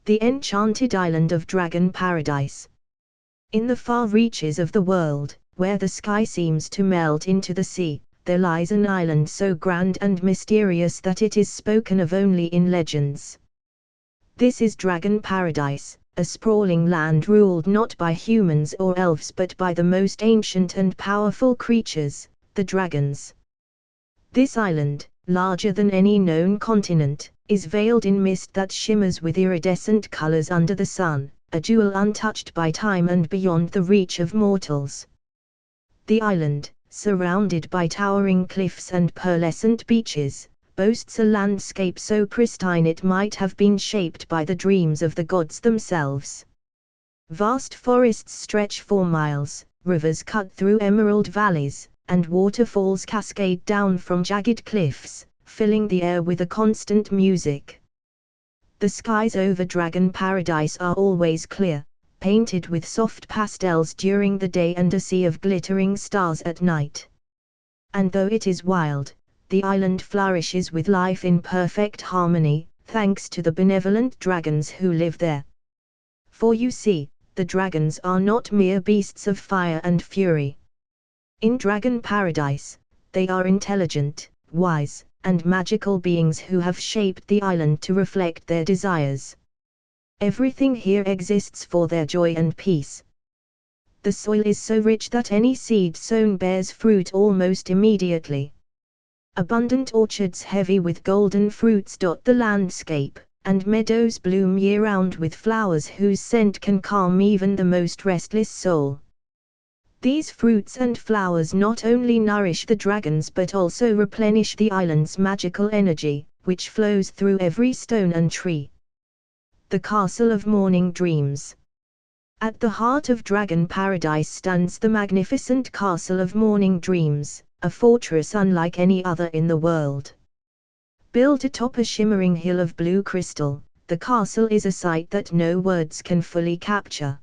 The enchanted island of Dragon Paradise. In the far reaches of the world, where the sky seems to melt into the sea, there lies an island so grand and mysterious that it is spoken of only in legends. This is Dragon Paradise, a sprawling land ruled not by humans or elves but by the most ancient and powerful creatures, the dragons. This island, larger than any known continent, is veiled in mist that shimmers with iridescent colors under the sun, a jewel untouched by time and beyond the reach of mortals. The island, surrounded by towering cliffs and pearlescent beaches, boasts a landscape so pristine it might have been shaped by the dreams of the gods themselves. Vast forests stretch for miles, rivers cut through emerald valleys, and waterfalls cascade down from jagged cliffs, filling the air with a constant music. The skies over Dragon Paradise are always clear, painted with soft pastels during the day and a sea of glittering stars at night. And though it is wild, the island flourishes with life in perfect harmony, thanks to the benevolent dragons who live there. For you see, the dragons are not mere beasts of fire and fury. In Dragon Paradise, they are intelligent, wise, and magical beings who have shaped the island to reflect their desires. Everything here exists for their joy and peace. The soil is so rich that any seed sown bears fruit almost immediately. Abundant orchards heavy with golden fruits dot the landscape, and meadows bloom year-round with flowers whose scent can calm even the most restless soul. These fruits and flowers not only nourish the dragons but also replenish the island's magical energy, which flows through every stone and tree. The Castle of Morning Dreams. At the heart of Dragon Paradise stands the magnificent Castle of Morning Dreams, a fortress unlike any other in the world. Built atop a shimmering hill of blue crystal, the castle is a sight that no words can fully capture.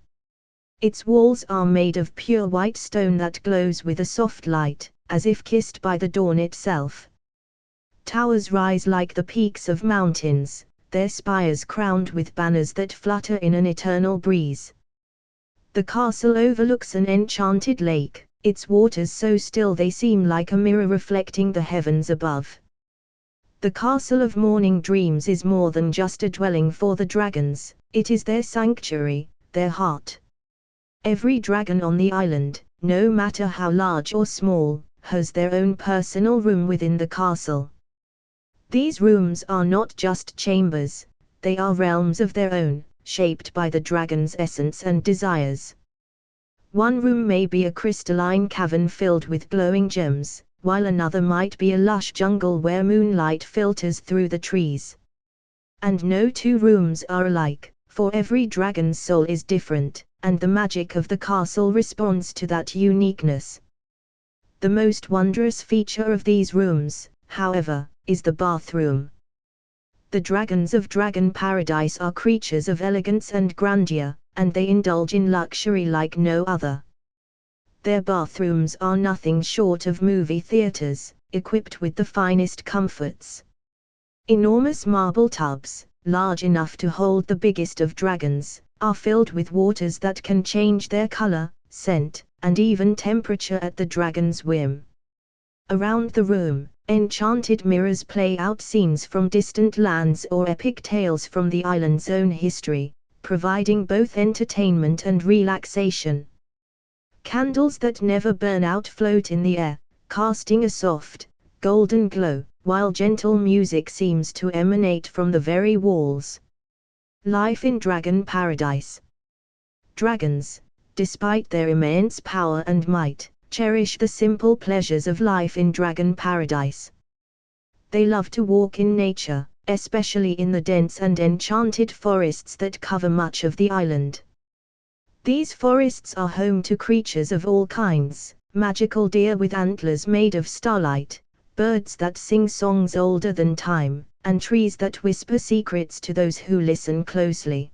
Its walls are made of pure white stone that glows with a soft light, as if kissed by the dawn itself. Towers rise like the peaks of mountains, their spires crowned with banners that flutter in an eternal breeze. The castle overlooks an enchanted lake, its waters so still they seem like a mirror reflecting the heavens above. The Castle of Morning Dreams is more than just a dwelling for the dragons, it is their sanctuary, their heart. Every dragon on the island, no matter how large or small, has their own personal room within the castle. These rooms are not just chambers, they are realms of their own, shaped by the dragon's essence and desires. One room may be a crystalline cavern filled with glowing gems, while another might be a lush jungle where moonlight filters through the trees. And no two rooms are alike, for every dragon's soul is different, and the magic of the castle responds to that uniqueness. The most wondrous feature of these rooms, however, is the bathroom. The dragons of Dragon Paradise are creatures of elegance and grandeur, and they indulge in luxury like no other. Their bathrooms are nothing short of movie theaters, equipped with the finest comforts. Enormous marble tubs, large enough to hold the biggest of dragons, are filled with waters that can change their color, scent, and even temperature at the dragon's whim. Around the room, enchanted mirrors play out scenes from distant lands or epic tales from the island's own history, providing both entertainment and relaxation. Candles that never burn out float in the air, casting a soft, golden glow, while gentle music seems to emanate from the very walls. Life in Dragon Paradise. Dragons, despite their immense power and might, cherish the simple pleasures of life in Dragon Paradise. They love to walk in nature, especially in the dense and enchanted forests that cover much of the island. These forests are home to creatures of all kinds, magical deer with antlers made of starlight, birds that sing songs older than time, and trees that whisper secrets to those who listen closely.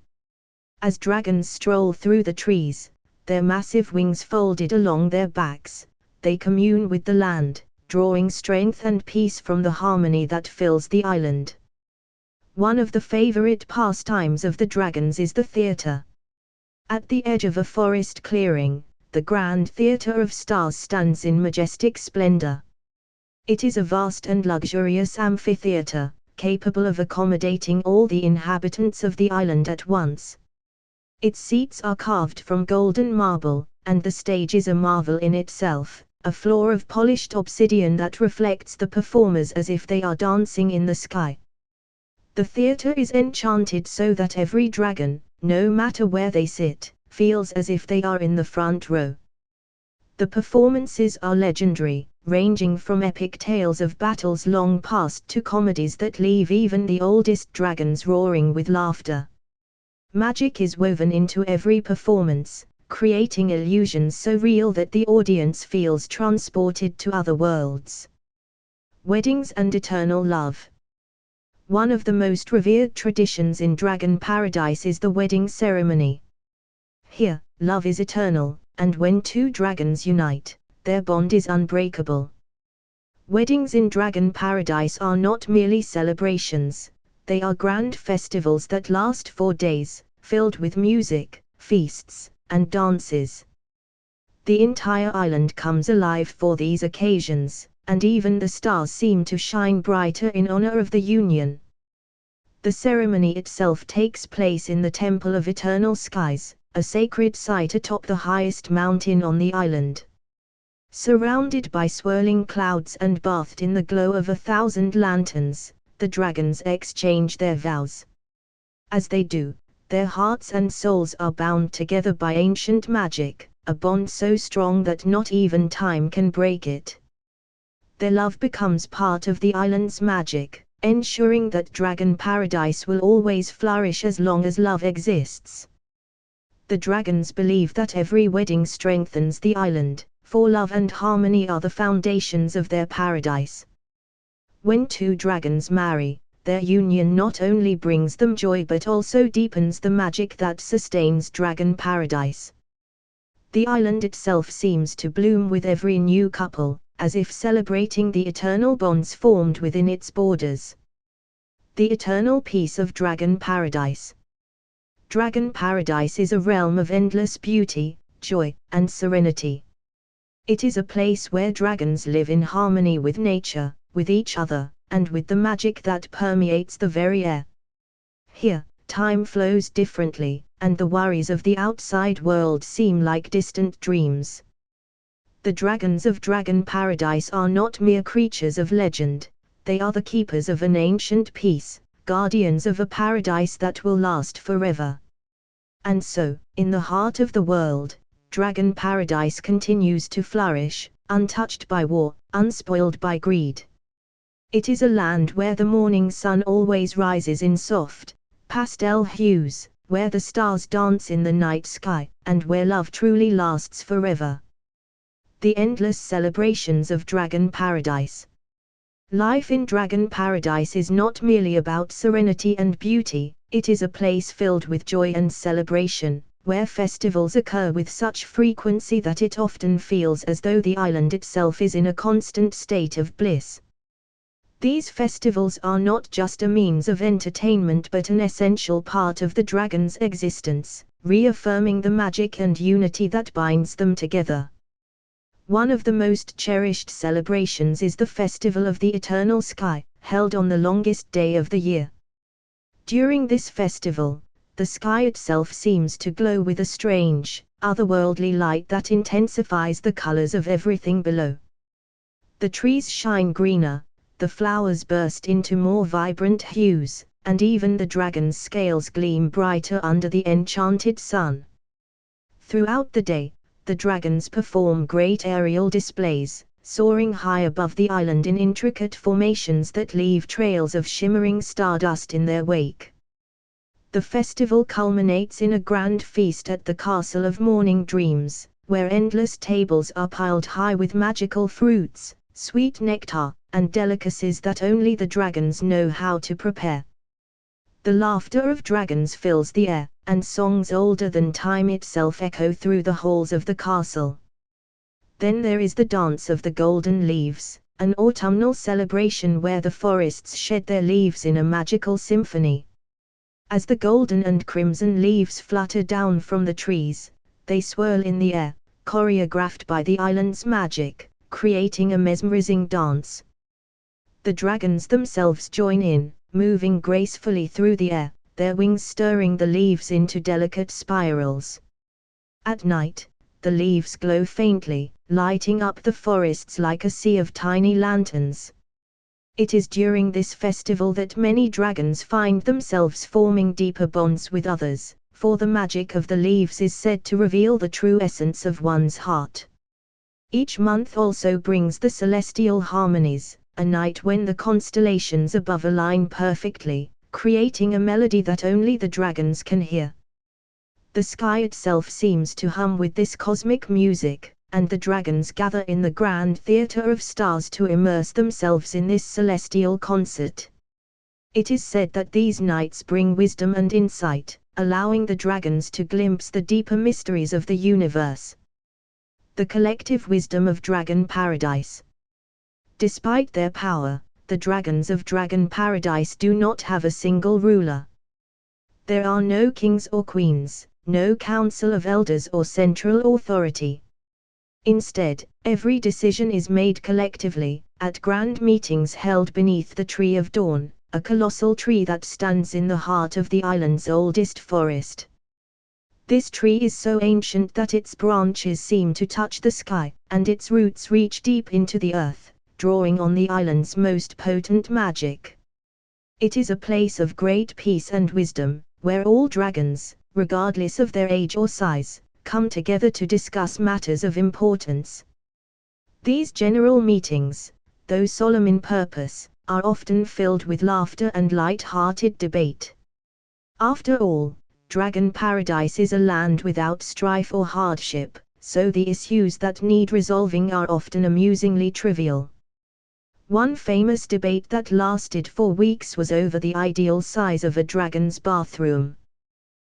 As dragons stroll through the trees, their massive wings folded along their backs, they commune with the land, drawing strength and peace from the harmony that fills the island. One of the favorite pastimes of the dragons is the theater. At the edge of a forest clearing, the Grand Theater of Stars stands in majestic splendor. It is a vast and luxurious amphitheater, capable of accommodating all the inhabitants of the island at once. Its seats are carved from golden marble, and the stage is a marvel in itself, a floor of polished obsidian that reflects the performers as if they are dancing in the sky. The theater is enchanted so that every dragon, no matter where they sit, feels as if they are in the front row. The performances are legendary, ranging from epic tales of battles long past to comedies that leave even the oldest dragons roaring with laughter. Magic is woven into every performance, creating illusions so real that the audience feels transported to other worlds. Weddings and eternal love. One of the most revered traditions in Dragon Paradise is the wedding ceremony. Here, love is eternal, and when two dragons unite, their bond is unbreakable. Weddings in Dragon Paradise are not merely celebrations, they are grand festivals that last 4 days, filled with music, feasts, and dances. The entire island comes alive for these occasions, and even the stars seem to shine brighter in honor of the union. The ceremony itself takes place in the Temple of Eternal Skies, a sacred site atop the highest mountain on the island. Surrounded by swirling clouds and bathed in the glow of 1,000 lanterns, the dragons exchange their vows. As they do, their hearts and souls are bound together by ancient magic, a bond so strong that not even time can break it. Their love becomes part of the island's magic, ensuring that Dragon Paradise will always flourish as long as love exists. The dragons believe that every wedding strengthens the island, for love and harmony are the foundations of their paradise. When two dragons marry, their union not only brings them joy but also deepens the magic that sustains Dragon Paradise. The island itself seems to bloom with every new couple, as if celebrating the eternal bonds formed within its borders. The eternal peace of Dragon Paradise. Dragon Paradise is a realm of endless beauty, joy, and serenity. It is a place where dragons live in harmony with nature, with each other, and with the magic that permeates the very air. Here, time flows differently, and the worries of the outside world seem like distant dreams. The dragons of Dragon Paradise are not mere creatures of legend, they are the keepers of an ancient peace, guardians of a paradise that will last forever. And so, in the heart of the world, Dragon Paradise continues to flourish, untouched by war, unspoiled by greed. It is a land where the morning sun always rises in soft, pastel hues, where the stars dance in the night sky, and where love truly lasts forever. The endless celebrations of Dragon Paradise. Life in Dragon Paradise is not merely about serenity and beauty, it is a place filled with joy and celebration, where festivals occur with such frequency that it often feels as though the island itself is in a constant state of bliss. These festivals are not just a means of entertainment but an essential part of the dragons' existence, reaffirming the magic and unity that binds them together. One of the most cherished celebrations is the Festival of the Eternal Sky, held on the longest day of the year. During this festival, the sky itself seems to glow with a strange, otherworldly light that intensifies the colors of everything below. The trees shine greener, the flowers burst into more vibrant hues, and even the dragon's scales gleam brighter under the enchanted sun. Throughout the day, the dragons perform great aerial displays, soaring high above the island in intricate formations that leave trails of shimmering stardust in their wake. The festival culminates in a grand feast at the Castle of Morning Dreams, where endless tables are piled high with magical fruits, sweet nectar, and delicacies that only the dragons know how to prepare. The laughter of dragons fills the air, and songs older than time itself echo through the halls of the castle. Then there is the dance of the golden leaves, an autumnal celebration where the forests shed their leaves in a magical symphony. As the golden and crimson leaves flutter down from the trees, they swirl in the air, choreographed by the island's magic, creating a mesmerizing dance. The dragons themselves join in, moving gracefully through the air, their wings stirring the leaves into delicate spirals. At night, the leaves glow faintly, lighting up the forests like a sea of tiny lanterns. It is during this festival that many dragons find themselves forming deeper bonds with others, for the magic of the leaves is said to reveal the true essence of one's heart. Each month also brings the celestial harmonies, a night when the constellations above align perfectly, creating a melody that only the dragons can hear. The sky itself seems to hum with this cosmic music, and the dragons gather in the grand theater of stars to immerse themselves in this celestial concert. It is said that these nights bring wisdom and insight, allowing the dragons to glimpse the deeper mysteries of the universe. The collective wisdom of Dragon Paradise. Despite their power, the dragons of Dragon Paradise do not have a single ruler. There are no kings or queens, no council of elders or central authority. Instead, every decision is made collectively, at grand meetings held beneath the Tree of Dawn, a colossal tree that stands in the heart of the island's oldest forest. This tree is so ancient that its branches seem to touch the sky, and its roots reach deep into the earth, drawing on the island's most potent magic. It is a place of great peace and wisdom, where all dragons, regardless of their age or size, come together to discuss matters of importance. These general meetings, though solemn in purpose, are often filled with laughter and light-hearted debate. After all, Dragon Paradise is a land without strife or hardship, so the issues that need resolving are often amusingly trivial. One famous debate that lasted for weeks was over the ideal size of a dragon's bathroom.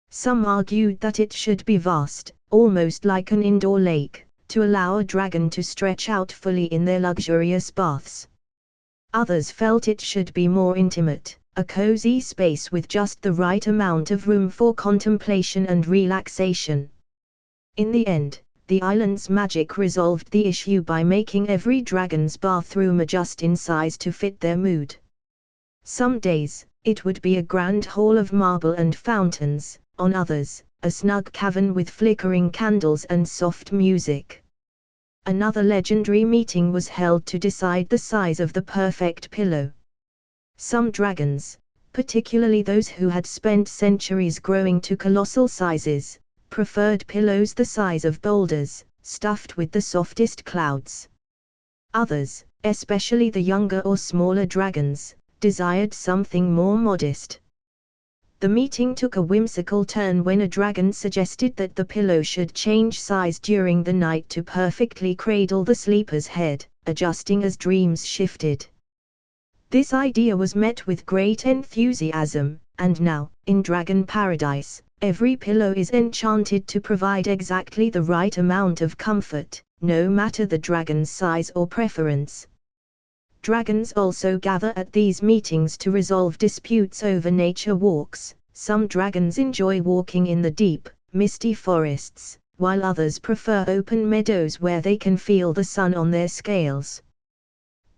Some argued that it should be vast, almost like an indoor lake, to allow a dragon to stretch out fully in their luxurious baths. Others felt it should be more intimate, a cozy space with just the right amount of room for contemplation and relaxation. In the end, the island's magic resolved the issue by making every dragon's bathroom adjust in size to fit their mood. Some days, it would be a grand hall of marble and fountains, on others, a snug cavern with flickering candles and soft music. Another legendary meeting was held to decide the size of the perfect pillow. Some dragons, particularly those who had spent centuries growing to colossal sizes, preferred pillows the size of boulders, stuffed with the softest clouds. Others, especially the younger or smaller dragons, desired something more modest. The meeting took a whimsical turn when a dragon suggested that the pillow should change size during the night to perfectly cradle the sleeper's head, adjusting as dreams shifted. This idea was met with great enthusiasm, and now, in Dragon Paradise, every pillow is enchanted to provide exactly the right amount of comfort, no matter the dragon's size or preference. Dragons also gather at these meetings to resolve disputes over nature walks. Some dragons enjoy walking in the deep, misty forests, while others prefer open meadows where they can feel the sun on their scales.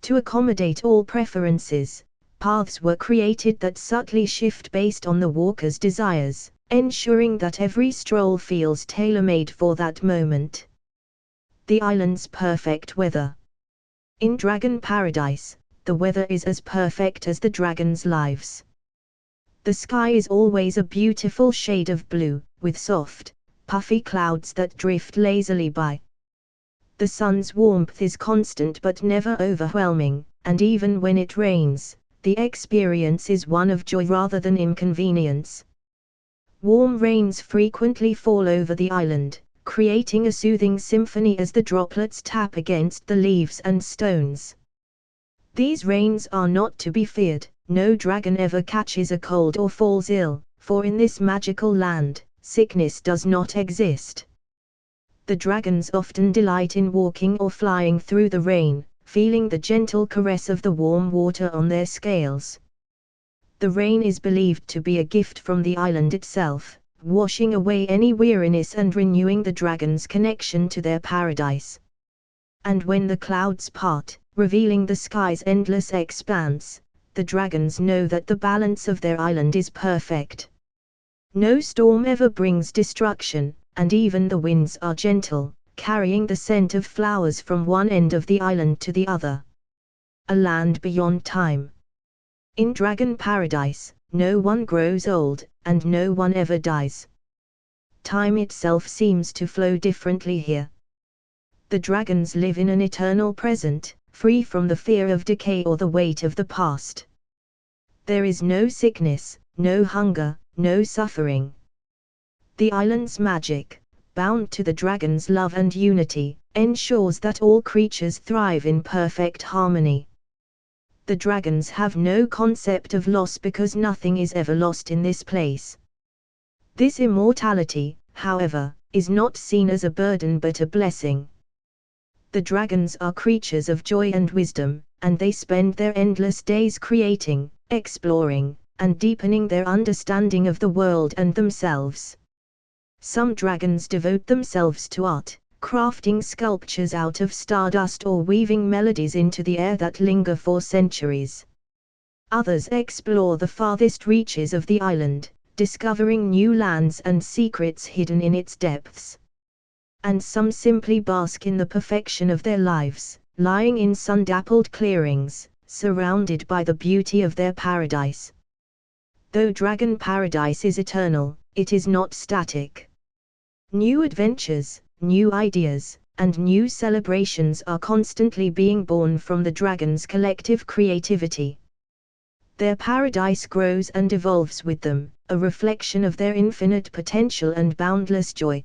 To accommodate all preferences, paths were created that subtly shift based on the walker's desires, ensuring that every stroll feels tailor-made for that moment. The island's perfect weather. In Dragon Paradise, the weather is as perfect as the dragons' lives. The sky is always a beautiful shade of blue, with soft, puffy clouds that drift lazily by. The sun's warmth is constant but never overwhelming, and even when it rains, the experience is one of joy rather than inconvenience. Warm rains frequently fall over the island, creating a soothing symphony as the droplets tap against the leaves and stones. These rains are not to be feared. No dragon ever catches a cold or falls ill, for in this magical land, sickness does not exist. The dragons often delight in walking or flying through the rain, feeling the gentle caress of the warm water on their scales. The rain is believed to be a gift from the island itself, washing away any weariness and renewing the dragons' connection to their paradise. And when the clouds part, revealing the sky's endless expanse, the dragons know that the balance of their island is perfect. No storm ever brings destruction, and even the winds are gentle, carrying the scent of flowers from one end of the island to the other. A land beyond time. In Dragon Paradise, no one grows old, and no one ever dies. Time itself seems to flow differently here. The dragons live in an eternal present, free from the fear of decay or the weight of the past. There is no sickness, no hunger, no suffering. The island's magic, bound to the dragon's love and unity, ensures that all creatures thrive in perfect harmony. The dragons have no concept of loss because nothing is ever lost in this place. This immortality, however, is not seen as a burden but a blessing. The dragons are creatures of joy and wisdom, and they spend their endless days creating, exploring, and deepening their understanding of the world and themselves. Some dragons devote themselves to art, crafting sculptures out of stardust or weaving melodies into the air that linger for centuries. Others explore the farthest reaches of the island, discovering new lands and secrets hidden in its depths. And some simply bask in the perfection of their lives, lying in sun-dappled clearings, surrounded by the beauty of their paradise. Though Dragon Paradise is eternal, it is not static. New adventures, new ideas, and new celebrations are constantly being born from the dragons' collective creativity. Their paradise grows and evolves with them, a reflection of their infinite potential and boundless joy.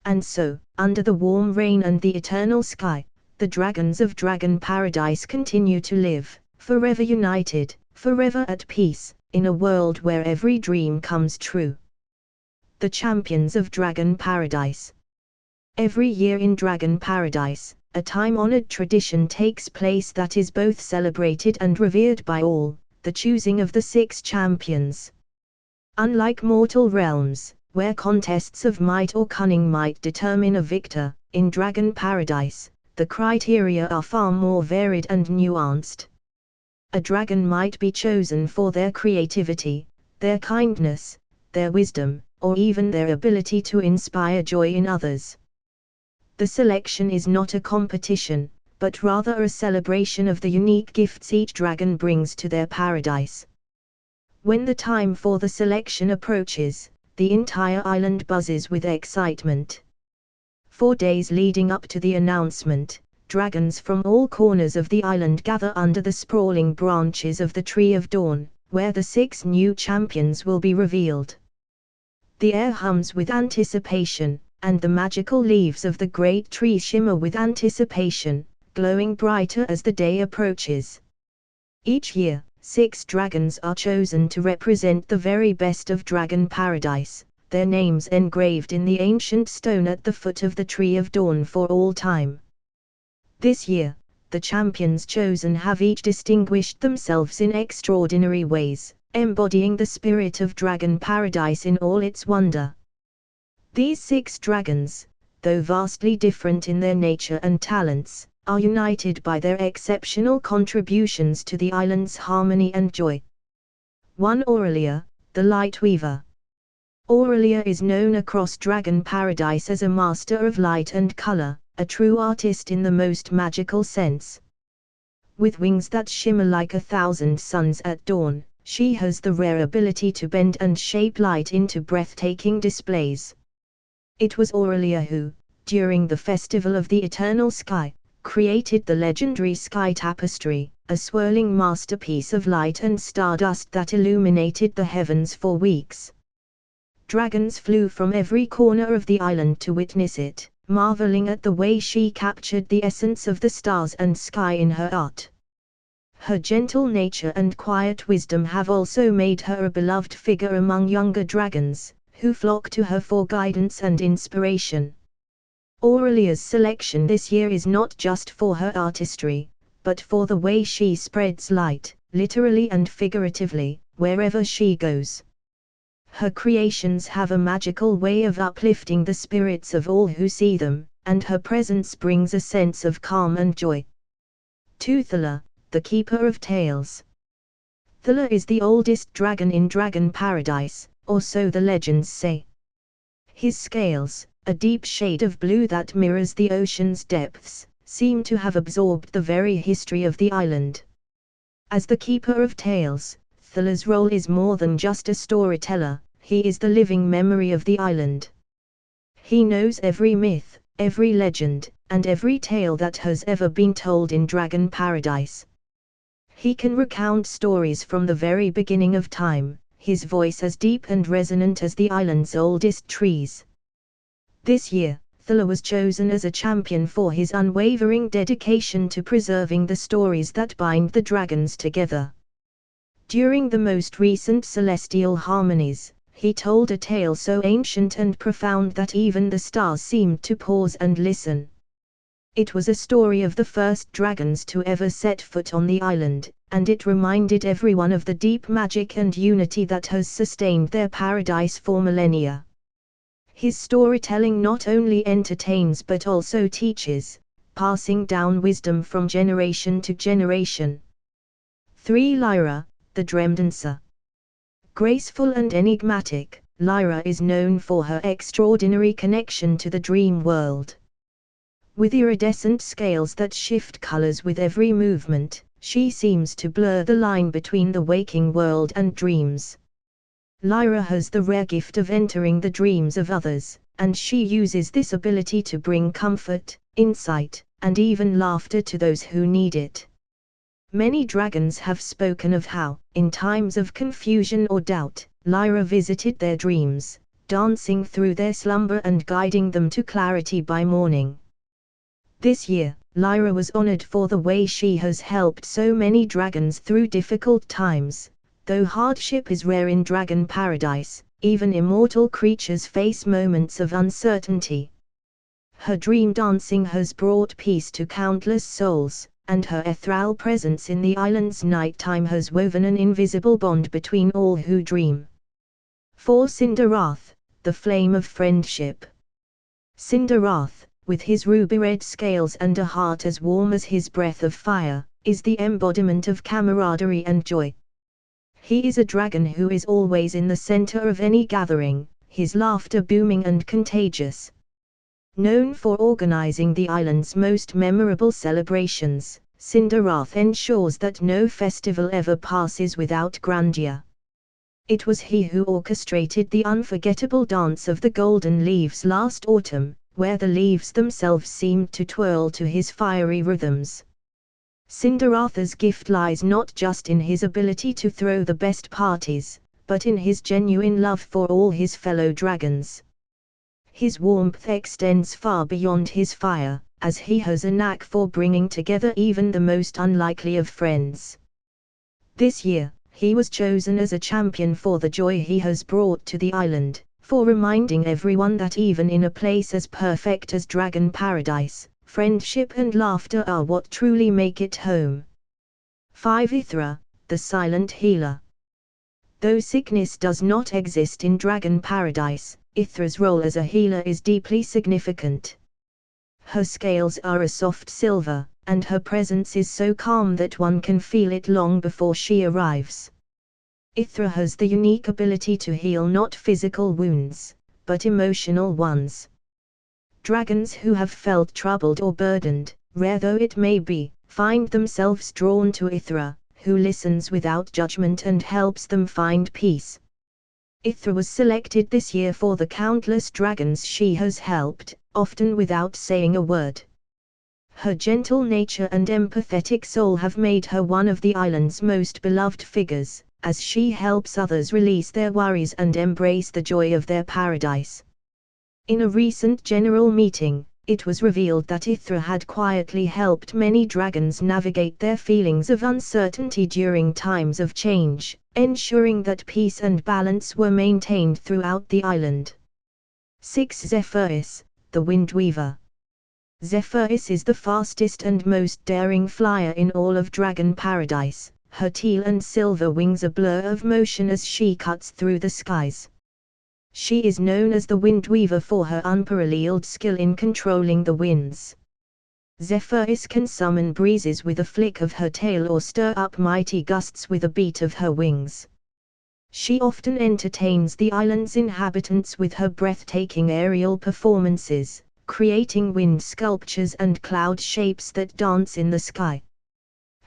And so, under the warm rain and the eternal sky, the dragons of Dragon Paradise continue to live, forever united, forever at peace, in a world where every dream comes true. The champions of Dragon Paradise. Every year in Dragon Paradise, a time-honored tradition takes place that is both celebrated and revered by all, the choosing of the 6 champions. Unlike mortal realms, where contests of might or cunning might determine a victor, in Dragon Paradise, the criteria are far more varied and nuanced. A dragon might be chosen for their creativity, their kindness, their wisdom, or even their ability to inspire joy in others. The selection is not a competition, but rather a celebration of the unique gifts each dragon brings to their paradise. When the time for the selection approaches, the entire island buzzes with excitement. 4 days leading up to the announcement, dragons from all corners of the island gather under the sprawling branches of the Tree of Dawn, where the 6 new champions will be revealed. The air hums with anticipation, and the magical leaves of the great tree shimmer with anticipation, glowing brighter as the day approaches. Each year, 6 dragons are chosen to represent the very best of Dragon Paradise, their names engraved in the ancient stone at the foot of the Tree of Dawn for all time. This year, the champions chosen have each distinguished themselves in extraordinary ways, embodying the spirit of Dragon Paradise in all its wonder. These 6 dragons, though vastly different in their nature and talents, are united by their exceptional contributions to the island's harmony and joy. 1. Aurelia, the Light Weaver. Aurelia is known across Dragon Paradise as a master of light and color, a true artist in the most magical sense. With wings that shimmer like 1,000 suns at dawn, she has the rare ability to bend and shape light into breathtaking displays. It was Aurelia who, during the Festival of the Eternal Sky, created the legendary Sky Tapestry, a swirling masterpiece of light and stardust that illuminated the heavens for weeks. Dragons flew from every corner of the island to witness it, marveling at the way she captured the essence of the stars and sky in her art. Her gentle nature and quiet wisdom have also made her a beloved figure among younger dragons, who flock to her for guidance and inspiration. Aurelia's selection this year is not just for her artistry, but for the way she spreads light, literally and figuratively, wherever she goes. Her creations have a magical way of uplifting the spirits of all who see them, and her presence brings a sense of calm and joy. 2. Thala, the Keeper of Tales. Thala is the oldest dragon in Dragon Paradise, or so the legends say. His scales, a deep shade of blue that mirrors the ocean's depths, seem to have absorbed the very history of the island. As the Keeper of Tales, Thala's role is more than just a storyteller, he is the living memory of the island. He knows every myth, every legend, and every tale that has ever been told in Dragon Paradise. He can recount stories from the very beginning of time, his voice as deep and resonant as the island's oldest trees. This year, Thala was chosen as a champion for his unwavering dedication to preserving the stories that bind the dragons together. During the most recent celestial harmonies, he told a tale so ancient and profound that even the stars seemed to pause and listen. It was a story of the first dragons to ever set foot on the island, and it reminded everyone of the deep magic and unity that has sustained their paradise for millennia. His storytelling not only entertains but also teaches, passing down wisdom from generation to generation. 3. Lyra, the Dream Dancer. Graceful and enigmatic, Lyra is known for her extraordinary connection to the dream world. With iridescent scales that shift colors with every movement, she seems to blur the line between the waking world and dreams. Lyra has the rare gift of entering the dreams of others, and she uses this ability to bring comfort, insight, and even laughter to those who need it. Many dragons have spoken of how, in times of confusion or doubt, Lyra visited their dreams, dancing through their slumber and guiding them to clarity by morning. This year, Lyra was honored for the way she has helped so many dragons through difficult times. Though hardship is rare in Dragon Paradise, even immortal creatures face moments of uncertainty. Her dream dancing has brought peace to countless souls, and her ethereal presence in the island's nighttime has woven an invisible bond between all who dream. 4. Cinderath, the Flame of Friendship. Cinderath, with his ruby-red scales and a heart as warm as his breath of fire, is the embodiment of camaraderie and joy. He is a dragon who is always in the center of any gathering, his laughter booming and contagious. Known for organizing the island's most memorable celebrations, Cinderath ensures that no festival ever passes without grandeur. It was he who orchestrated the unforgettable dance of the golden leaves last autumn, where the leaves themselves seemed to twirl to his fiery rhythms. Cinderath's gift lies not just in his ability to throw the best parties, but in his genuine love for all his fellow dragons. His warmth extends far beyond his fire, as he has a knack for bringing together even the most unlikely of friends. This year, he was chosen as a champion for the joy he has brought to the island, for reminding everyone that even in a place as perfect as Dragon Paradise, friendship and laughter are what truly make it home. 5. Ithra, the Silent Healer. Though sickness does not exist in Dragon Paradise, Ithra's role as a healer is deeply significant. Her scales are a soft silver, and her presence is so calm that one can feel it long before she arrives. Ithra has the unique ability to heal not physical wounds, but emotional ones. Dragons who have felt troubled or burdened, rare though it may be, find themselves drawn to Ithra, who listens without judgment and helps them find peace. Ithra was selected this year for the countless dragons she has helped, often without saying a word. Her gentle nature and empathetic soul have made her one of the island's most beloved figures, as she helps others release their worries and embrace the joy of their paradise. In a recent general meeting, it was revealed that Ithra had quietly helped many dragons navigate their feelings of uncertainty during times of change, ensuring that peace and balance were maintained throughout the island. 6. Zephyrs, the Windweaver. Zephyrus is the fastest and most daring flyer in all of Dragon Paradise. Her teal and silver wings a blur of motion as she cuts through the skies. She is known as the Wind Weaver for her unparalleled skill in controlling the winds. Zephyrus can summon breezes with a flick of her tail or stir up mighty gusts with a beat of her wings. She often entertains the island's inhabitants with her breathtaking aerial performances, creating wind sculptures and cloud shapes that dance in the sky.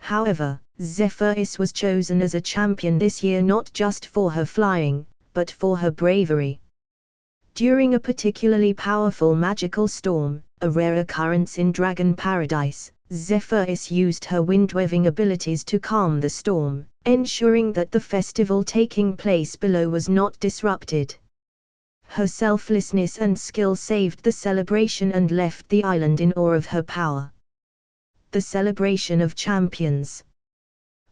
However, Zephyrus was chosen as a champion this year not just for her flying, but for her bravery. During a particularly powerful magical storm, a rare occurrence in Dragon Paradise, Zephyrus used her wind-weaving abilities to calm the storm, ensuring that the festival taking place below was not disrupted. Her selflessness and skill saved the celebration and left the island in awe of her power. The celebration of champions.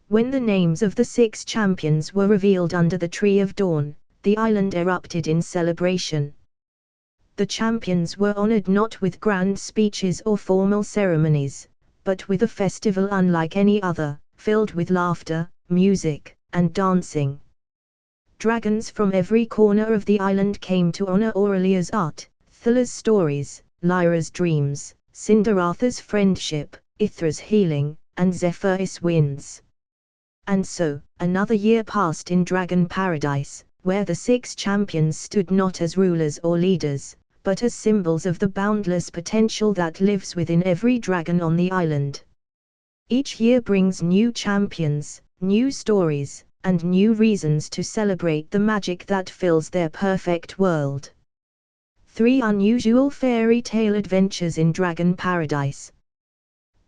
When the names of the 6 champions were revealed under the Tree of Dawn, the island erupted in celebration. The champions were honored not with grand speeches or formal ceremonies, but with a festival unlike any other, filled with laughter, music, and dancing. Dragons from every corner of the island came to honor Aurelia's art, Thala's stories, Lyra's dreams, Cinderatha's friendship, Ithra's healing, and Zephyrus' winds. And so, another year passed in Dragon Paradise, where the 6 champions stood not as rulers or leaders, but as symbols of the boundless potential that lives within every dragon on the island. Each year brings new champions, new stories, and new reasons to celebrate the magic that fills their perfect world. 3 unusual fairy tale adventures in Dragon Paradise.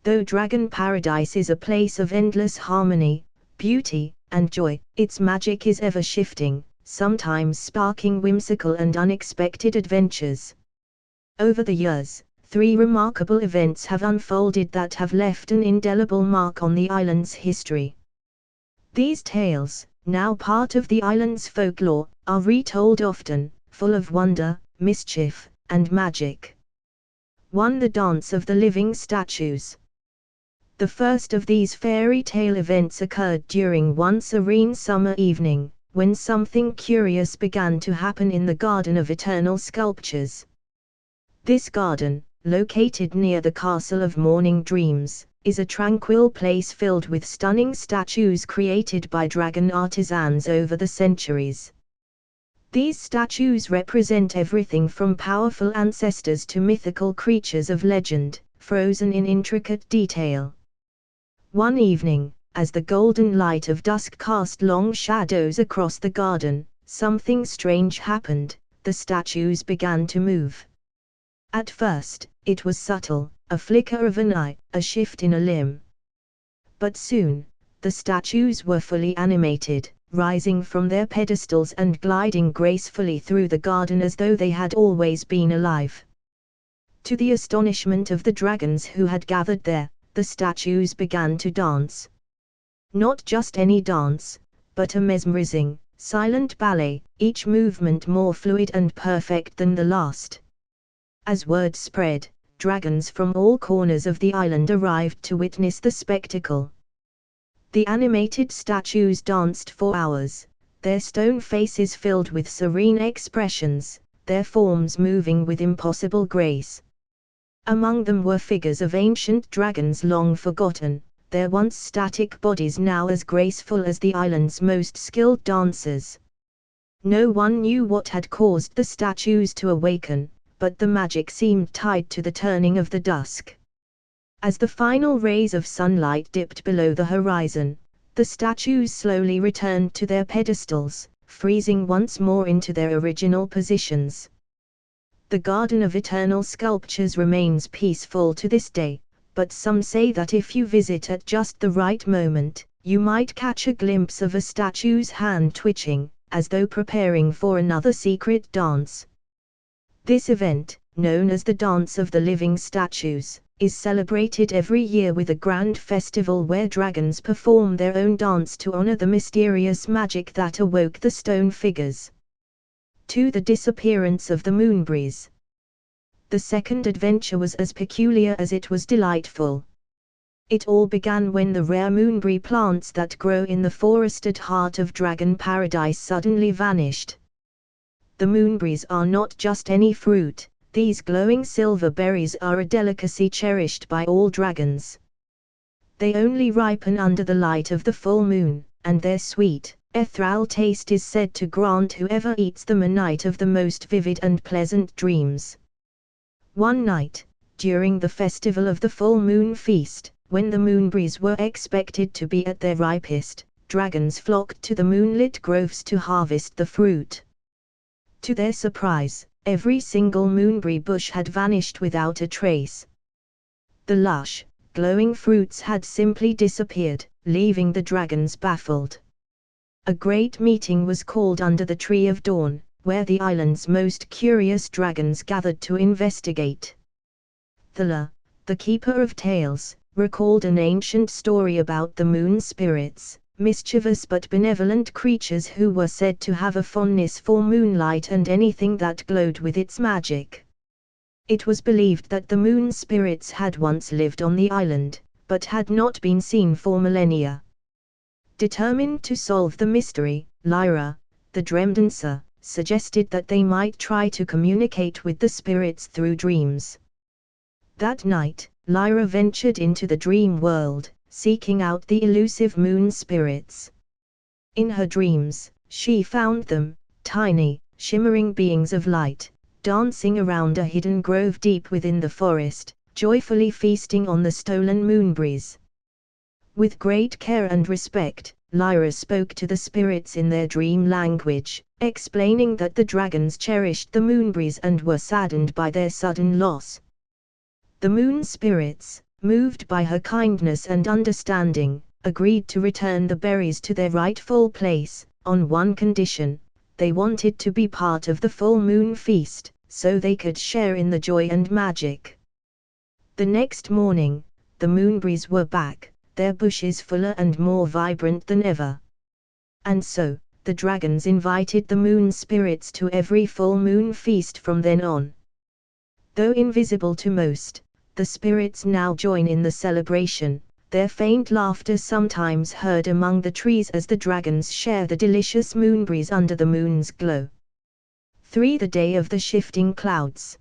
Though Dragon Paradise is a place of endless harmony, beauty, and joy, its magic is ever shifting, sometimes sparking whimsical and unexpected adventures. Over the years, 3 remarkable events have unfolded that have left an indelible mark on the island's history. These tales, now part of the island's folklore, are retold often, full of wonder, mischief, and magic. 1. The Dance of the Living Statues. The first of these fairy tale events occurred during one serene summer evening, when something curious began to happen in the Garden of Eternal Sculptures. This garden, located near the Castle of Morning Dreams, is a tranquil place filled with stunning statues created by dragon artisans over the centuries. These statues represent everything from powerful ancestors to mythical creatures of legend, frozen in intricate detail. One evening, as the golden light of dusk cast long shadows across the garden, something strange happened. The statues began to move. At first, it was subtle, a flicker of an eye, a shift in a limb. But soon, the statues were fully animated, rising from their pedestals and gliding gracefully through the garden as though they had always been alive. To the astonishment of the dragons who had gathered there, the statues began to dance. Not just any dance, but a mesmerizing, silent ballet, each movement more fluid and perfect than the last. As word spread, dragons from all corners of the island arrived to witness the spectacle. The animated statues danced for hours, their stone faces filled with serene expressions, their forms moving with impossible grace. Among them were figures of ancient dragons long forgotten, their once static bodies now as graceful as the island's most skilled dancers. No one knew what had caused the statues to awaken, but the magic seemed tied to the turning of the dusk. As the final rays of sunlight dipped below the horizon, the statues slowly returned to their pedestals, freezing once more into their original positions. The Garden of Eternal Sculptures remains peaceful to this day, but some say that if you visit at just the right moment, you might catch a glimpse of a statue's hand twitching, as though preparing for another secret dance. This event, known as the Dance of the Living Statues, is celebrated every year with a grand festival where dragons perform their own dance to honor the mysterious magic that awoke the stone figures. 2. The disappearance of the moonbreeze. The second adventure was as peculiar as it was delightful. It all began when the rare moonberry plants that grow in the forested heart of Dragon Paradise suddenly vanished. The moonberries are not just any fruit, these glowing silver berries are a delicacy cherished by all dragons. They only ripen under the light of the full moon, and their sweet, ethereal taste is said to grant whoever eats them a night of the most vivid and pleasant dreams. One night, during the festival of the full moon feast, when the moonberries were expected to be at their ripest, dragons flocked to the moonlit groves to harvest the fruit. To their surprise, every single moonberry bush had vanished without a trace. The lush, glowing fruits had simply disappeared, leaving the dragons baffled. A great meeting was called under the Tree of Dawn, where the island's most curious dragons gathered to investigate. Thala, the keeper of tales, recalled an ancient story about the moon spirits, mischievous but benevolent creatures who were said to have a fondness for moonlight and anything that glowed with its magic. It was believed that the moon spirits had once lived on the island, but had not been seen for millennia. Determined to solve the mystery, Lyra, the dream dancer, suggested that they might try to communicate with the spirits through dreams. That night, Lyra ventured into the dream world, seeking out the elusive moon spirits. In her dreams, she found them, tiny, shimmering beings of light, dancing around a hidden grove deep within the forest, joyfully feasting on the stolen moonberries. With great care and respect, Lyra spoke to the spirits in their dream language, explaining that the dragons cherished the moonberries and were saddened by their sudden loss. The moon spirits, moved by her kindness and understanding, agreed to return the berries to their rightful place, on one condition: they wanted to be part of the full moon feast, so they could share in the joy and magic. The next morning, the moonberries were back, their bushes fuller and more vibrant than ever. And so, the dragons invited the moon spirits to every full moon feast from then on. Though invisible to most, the spirits now join in the celebration, their faint laughter sometimes heard among the trees as the dragons share the delicious moonberries under the moon's glow. 3. The Day of the Shifting Clouds.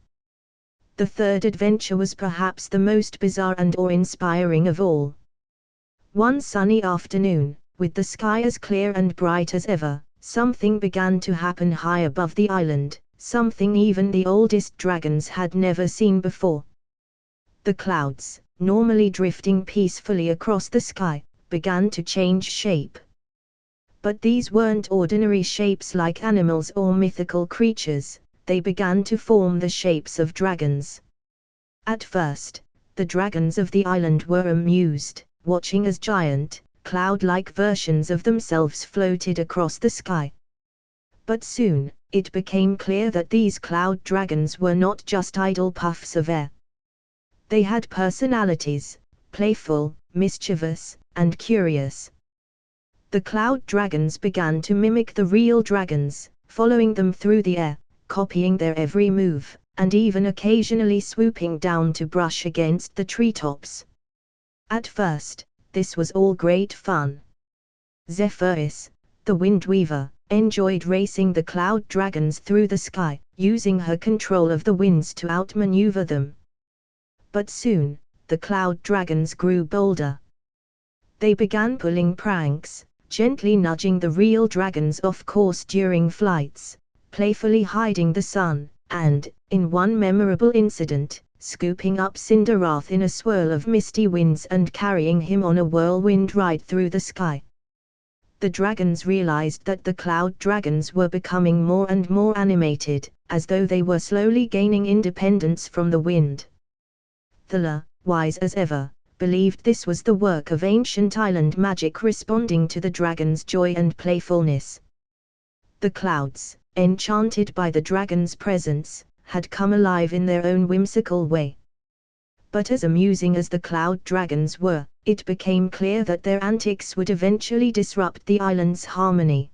The third adventure was perhaps the most bizarre and awe-inspiring of all. One sunny afternoon, with the sky as clear and bright as ever, something began to happen high above the island, something even the oldest dragons had never seen before. The clouds, normally drifting peacefully across the sky, began to change shape. But these weren't ordinary shapes like animals or mythical creatures, they began to form the shapes of dragons. At first, the dragons of the island were amused, watching as giant, cloud-like versions of themselves floated across the sky. But soon, it became clear that these cloud dragons were not just idle puffs of air. They had personalities, playful, mischievous, and curious. The cloud dragons began to mimic the real dragons, following them through the air, copying their every move, and even occasionally swooping down to brush against the treetops. At first, this was all great fun. Zephyrus, the wind weaver, enjoyed racing the cloud dragons through the sky, using her control of the winds to outmaneuver them. But soon, the cloud dragons grew bolder. They began pulling pranks, gently nudging the real dragons off course during flights, playfully hiding the sun, and, in one memorable incident, scooping up Cinderwrath in a swirl of misty winds and carrying him on a whirlwind ride through the sky. The dragons realized that the cloud dragons were becoming more and more animated, as though they were slowly gaining independence from the wind. Thala, wise as ever, believed this was the work of ancient island magic responding to the dragons' joy and playfulness. The clouds, enchanted by the dragons' presence, had come alive in their own whimsical way. But as amusing as the cloud dragons were, it became clear that their antics would eventually disrupt the island's harmony.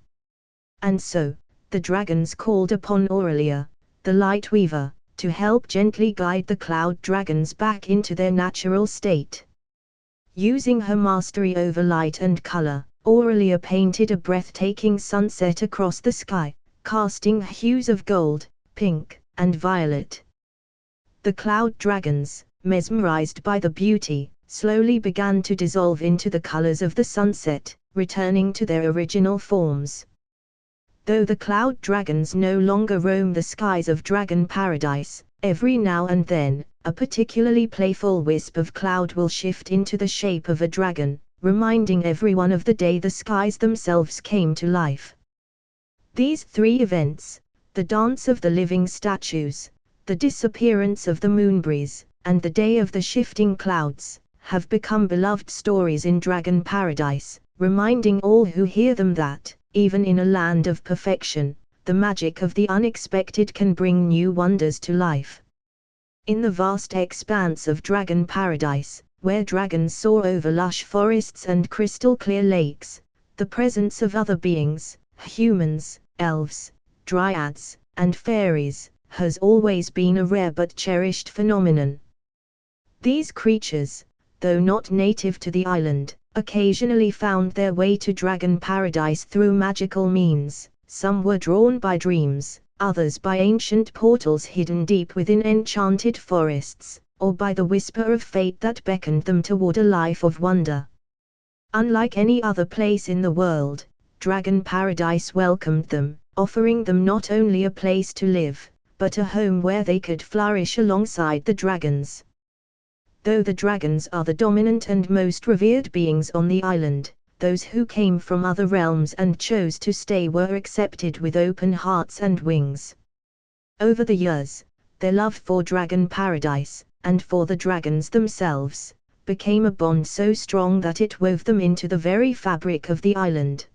And so, the dragons called upon Aurelia, the light weaver, to help gently guide the cloud dragons back into their natural state. Using her mastery over light and color, Aurelia painted a breathtaking sunset across the sky, casting hues of gold, pink, and violet. The cloud dragons, mesmerized by the beauty, slowly began to dissolve into the colors of the sunset, returning to their original forms. Though the cloud dragons no longer roam the skies of Dragon Paradise, every now and then, a particularly playful wisp of cloud will shift into the shape of a dragon, reminding everyone of the day the skies themselves came to life. These three events, the dance of the living statues, the disappearance of the moonbreeze, and the day of the shifting clouds, have become beloved stories in Dragon Paradise, reminding all who hear them that, even in a land of perfection, the magic of the unexpected can bring new wonders to life. In the vast expanse of Dragon Paradise, where dragons soar over lush forests and crystal-clear lakes, the presence of other beings, humans, elves, dryads, and fairies, has always been a rare but cherished phenomenon. These creatures, though not native to the island, occasionally found their way to Dragon Paradise through magical means. Some were drawn by dreams, others by ancient portals hidden deep within enchanted forests, or by the whisper of fate that beckoned them toward a life of wonder. Unlike any other place in the world, Dragon Paradise welcomed them, offering them not only a place to live, but a home where they could flourish alongside the dragons. Though the dragons are the dominant and most revered beings on the island, those who came from other realms and chose to stay were accepted with open hearts and wings. Over the years, their love for Dragon Paradise, and for the dragons themselves, became a bond so strong that it wove them into the very fabric of the island.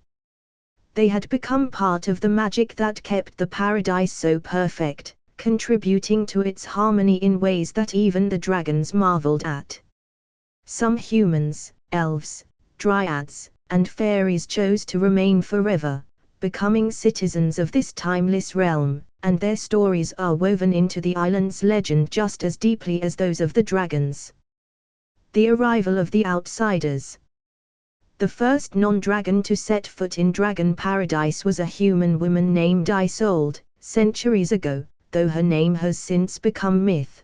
They had become part of the magic that kept the paradise so perfect, contributing to its harmony in ways that even the dragons marveled at. Some humans, elves, dryads, and fairies chose to remain forever, becoming citizens of this timeless realm, and their stories are woven into the island's legend just as deeply as those of the dragons. The arrival of the outsiders. The first non-dragon to set foot in Dragon Paradise was a human woman named Isolde, centuries ago, though her name has since become myth.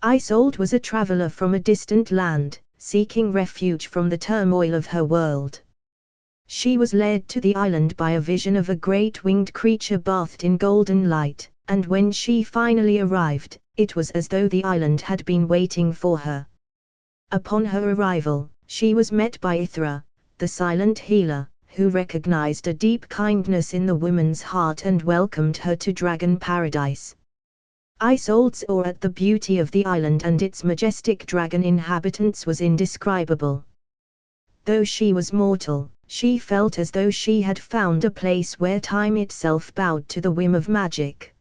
Isolde was a traveler from a distant land, seeking refuge from the turmoil of her world. She was led to the island by a vision of a great winged creature bathed in golden light, and when she finally arrived, it was as though the island had been waiting for her. Upon her arrival, she was met by Ithra, the silent healer, who recognized a deep kindness in the woman's heart and welcomed her to Dragon Paradise. Isolde's awe at the beauty of the island and its majestic dragon inhabitants was indescribable. Though she was mortal, she felt as though she had found a place where time itself bowed to the whim of magic.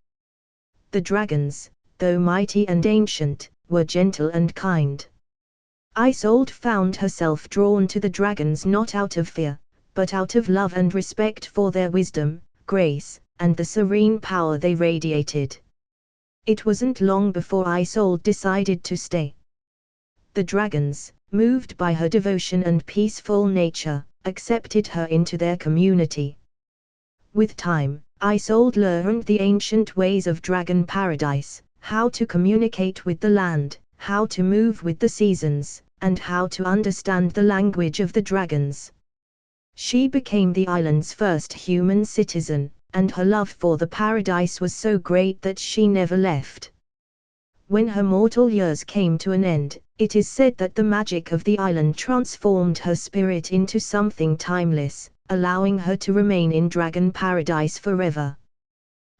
The dragons, though mighty and ancient, were gentle and kind. Isolde found herself drawn to the dragons not out of fear, but out of love and respect for their wisdom, grace, and the serene power they radiated. It wasn't long before Isolde decided to stay. The dragons, moved by her devotion and peaceful nature, accepted her into their community. With time, Isolde learned the ancient ways of Dragon Paradise, how to communicate with the land, how to move with the seasons, and how to understand the language of the dragons. She became the island's first human citizen, and her love for the paradise was so great that she never left. When her mortal years came to an end, it is said that the magic of the island transformed her spirit into something timeless, allowing her to remain in Dragon Paradise forever.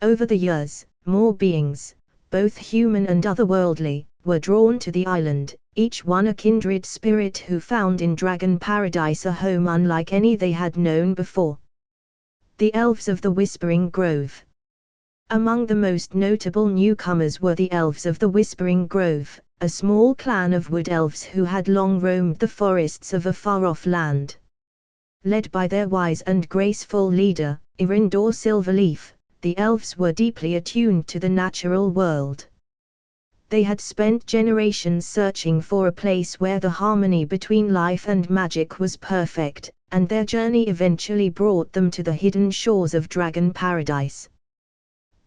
Over the years, more beings, both human and otherworldly, were drawn to the island, each one a kindred spirit who found in Dragon Paradise a home unlike any they had known before. The elves of the Whispering Grove. Among the most notable newcomers were the elves of the Whispering Grove, a small clan of wood elves who had long roamed the forests of a far-off land. Led by their wise and graceful leader, Irindor Silverleaf, the elves were deeply attuned to the natural world. They had spent generations searching for a place where the harmony between life and magic was perfect, and their journey eventually brought them to the hidden shores of Dragon Paradise.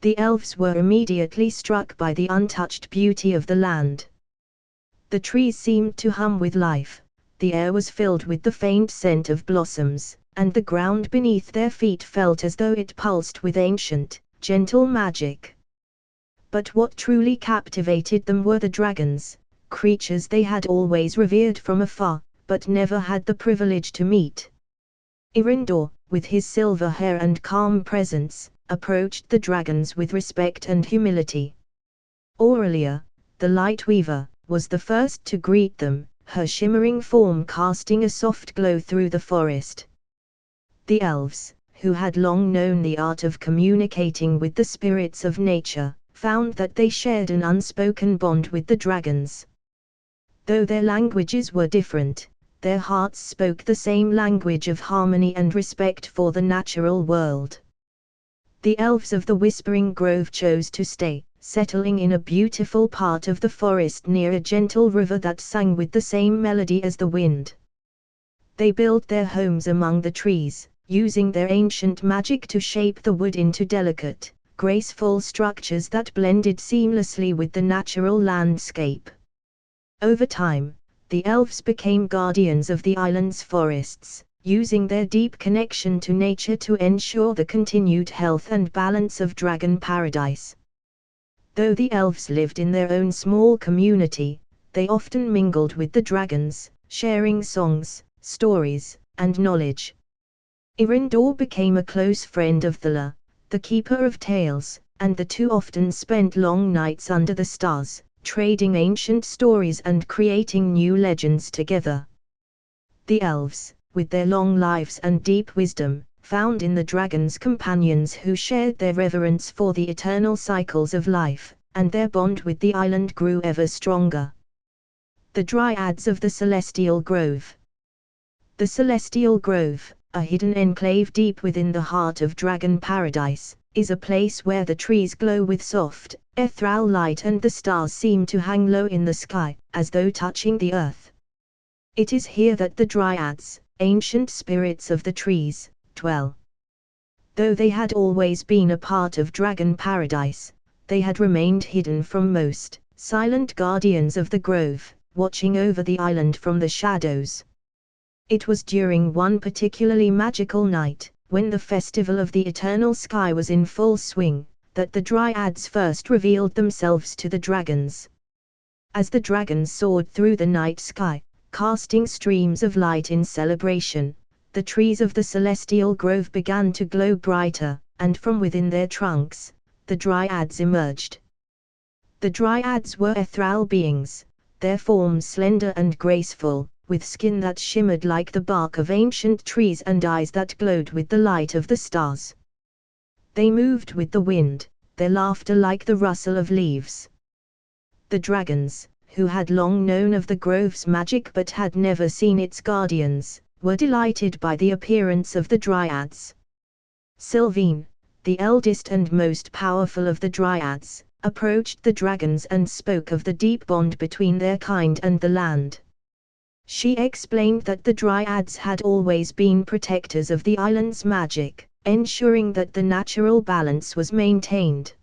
The elves were immediately struck by the untouched beauty of the land. The trees seemed to hum with life, the air was filled with the faint scent of blossoms, and the ground beneath their feet felt as though it pulsed with ancient, gentle magic. But what truly captivated them were the dragons, creatures they had always revered from afar, but never had the privilege to meet. Irindor, with his silver hair and calm presence, approached the dragons with respect and humility. Aurelia, the light weaver, was the first to greet them, her shimmering form casting a soft glow through the forest. The elves, who had long known the art of communicating with the spirits of nature, found that they shared an unspoken bond with the dragons. Though their languages were different, their hearts spoke the same language of harmony and respect for the natural world. The elves of the Whispering Grove chose to stay, settling in a beautiful part of the forest near a gentle river that sang with the same melody as the wind. They built their homes among the trees, using their ancient magic to shape the wood into delicate, graceful structures that blended seamlessly with the natural landscape. Over time, the elves became guardians of the island's forests, using their deep connection to nature to ensure the continued health and balance of Dragon Paradise. Though the elves lived in their own small community, they often mingled with the dragons, sharing songs, stories, and knowledge. Irindor became a close friend of Thala, the keeper of tales, and the two often spent long nights under the stars, trading ancient stories and creating new legends together. The elves, with their long lives and deep wisdom, found in the dragons companions who shared their reverence for the eternal cycles of life, and their bond with the island grew ever stronger. The Dryads of the Celestial Grove. The Celestial Grove, a hidden enclave deep within the heart of Dragon Paradise, is a place where the trees glow with soft, ethereal light and the stars seem to hang low in the sky, as though touching the earth. It is here that the Dryads, ancient spirits of the trees, dwell. Though they had always been a part of Dragon Paradise, they had remained hidden from most, silent guardians of the grove, watching over the island from the shadows. It was during one particularly magical night, when the festival of the eternal sky was in full swing, that the Dryads first revealed themselves to the dragons. As the dragons soared through the night sky, casting streams of light in celebration, the trees of the Celestial Grove began to glow brighter, and from within their trunks, the Dryads emerged. The Dryads were ethereal beings, their forms slender and graceful, with skin that shimmered like the bark of ancient trees and eyes that glowed with the light of the stars. They moved with the wind, their laughter like the rustle of leaves. The dragons, who had long known of the grove's magic but had never seen its guardians, were delighted by the appearance of the Dryads. Sylvine, the eldest and most powerful of the Dryads, approached the dragons and spoke of the deep bond between their kind and the land. She explained that the Dryads had always been protectors of the island's magic, ensuring that the natural balance was maintained.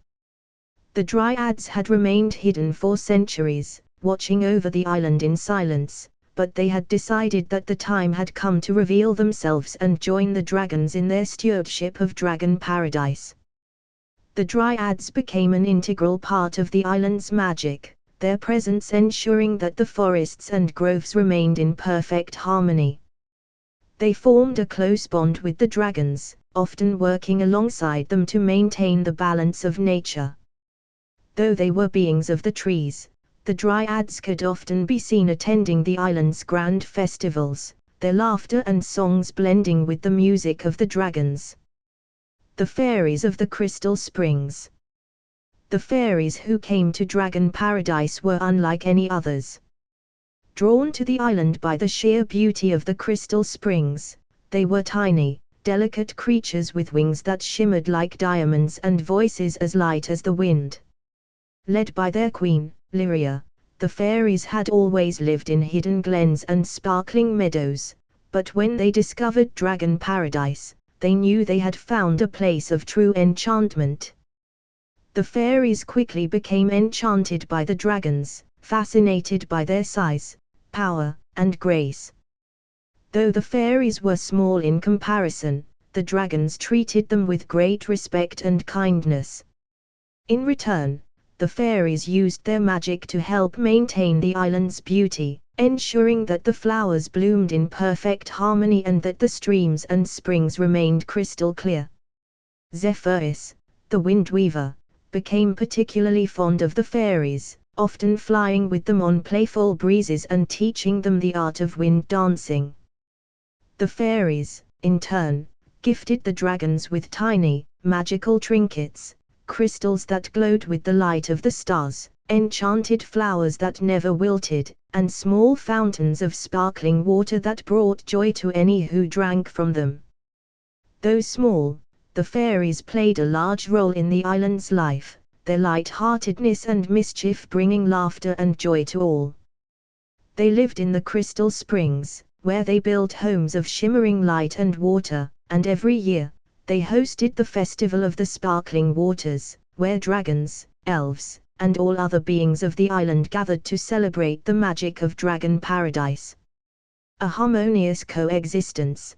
The Dryads had remained hidden for centuries, watching over the island in silence, but they had decided that the time had come to reveal themselves and join the dragons in their stewardship of Dragon Paradise. The Dryads became an integral part of the island's magic, their presence ensuring that the forests and groves remained in perfect harmony. They formed a close bond with the dragons, often working alongside them to maintain the balance of nature. Though they were beings of the trees, the Dryads could often be seen attending the island's grand festivals, their laughter and songs blending with the music of the dragons. The Fairies of the Crystal Springs. The fairies who came to Dragon Paradise were unlike any others. Drawn to the island by the sheer beauty of the crystal springs, they were tiny, delicate creatures with wings that shimmered like diamonds and voices as light as the wind. Led by their queen, Lyria. The fairies had always lived in hidden glens and sparkling meadows, but when they discovered Dragon Paradise, they knew they had found a place of true enchantment. The fairies quickly became enchanted by the dragons, fascinated by their size, power, and grace. Though the fairies were small in comparison, the dragons treated them with great respect and kindness. In return, the fairies used their magic to help maintain the island's beauty, ensuring that the flowers bloomed in perfect harmony and that the streams and springs remained crystal clear. Zephyrus, the wind weaver, became particularly fond of the fairies, often flying with them on playful breezes and teaching them the art of wind dancing. The fairies, in turn, gifted the dragons with tiny, magical trinkets, crystals that glowed with the light of the stars, enchanted flowers that never wilted, and small fountains of sparkling water that brought joy to any who drank from them. Though small, the fairies played a large role in the island's life, their light-heartedness and mischief bringing laughter and joy to all. They lived in the crystal springs, where they built homes of shimmering light and water, and every year, they hosted the Festival of the Sparkling Waters, where dragons, elves, and all other beings of the island gathered to celebrate the magic of Dragon Paradise. A harmonious coexistence.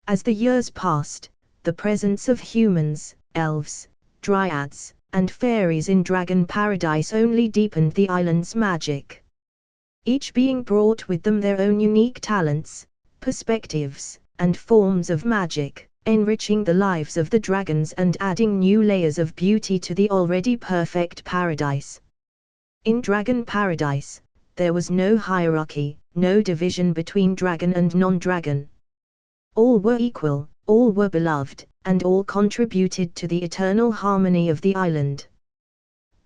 As the years passed, the presence of humans, elves, dryads, and fairies in Dragon Paradise only deepened the island's magic. Each being brought with them their own unique talents, perspectives, and forms of magic, enriching the lives of the dragons and adding new layers of beauty to the already perfect paradise. In Dragon Paradise, there was no hierarchy, no division between dragon and non-dragon. All were equal, all were beloved, and all contributed to the eternal harmony of the island.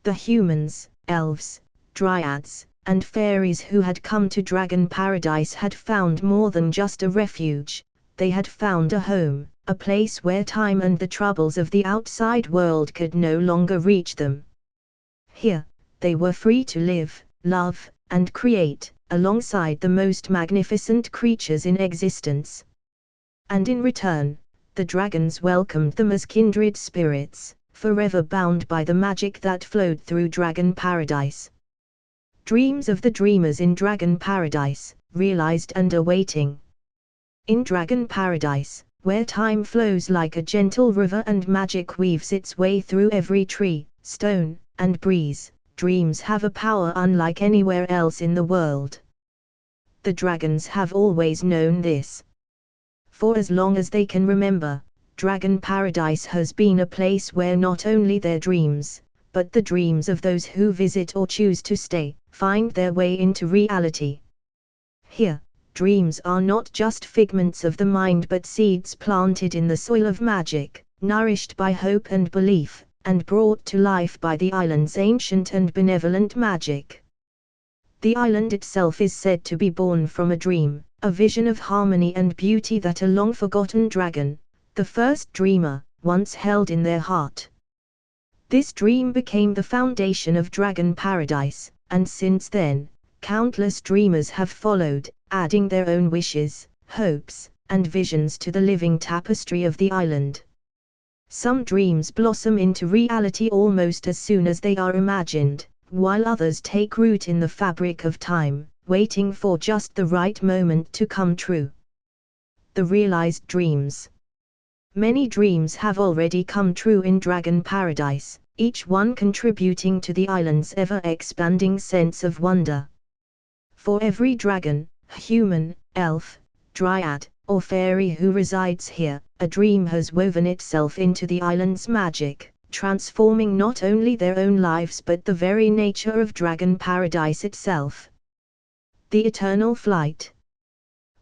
The humans, elves, dryads, and fairies who had come to Dragon Paradise had found more than just a refuge. They had found a home, a place where time and the troubles of the outside world could no longer reach them. Here, they were free to live, love, and create, alongside the most magnificent creatures in existence. And in return, the dragons welcomed them as kindred spirits, forever bound by the magic that flowed through Dragon Paradise. Dreams of the dreamers in Dragon Paradise, realized and awaiting. In Dragon Paradise, where time flows like a gentle river and magic weaves its way through every tree, stone, and breeze, dreams have a power unlike anywhere else in the world. The dragons have always known this. For as long as they can remember, Dragon Paradise has been a place where not only their dreams, but the dreams of those who visit or choose to stay, find their way into reality. Here, dreams are not just figments of the mind but seeds planted in the soil of magic, nourished by hope and belief, and brought to life by the island's ancient and benevolent magic. The island itself is said to be born from a dream, a vision of harmony and beauty that a long-forgotten dragon, the first dreamer, once held in their heart. This dream became the foundation of Dragon Paradise, and since then, countless dreamers have followed, adding their own wishes, hopes, and visions to the living tapestry of the island. Some dreams blossom into reality almost as soon as they are imagined, while others take root in the fabric of time, waiting for just the right moment to come true. The realized dreams. Many dreams have already come true in Dragon Paradise, each one contributing to the island's ever-expanding sense of wonder. For every dragon, human, elf, dryad, or fairy who resides here, a dream has woven itself into the island's magic, transforming not only their own lives but the very nature of Dragon Paradise itself. The Eternal Flight.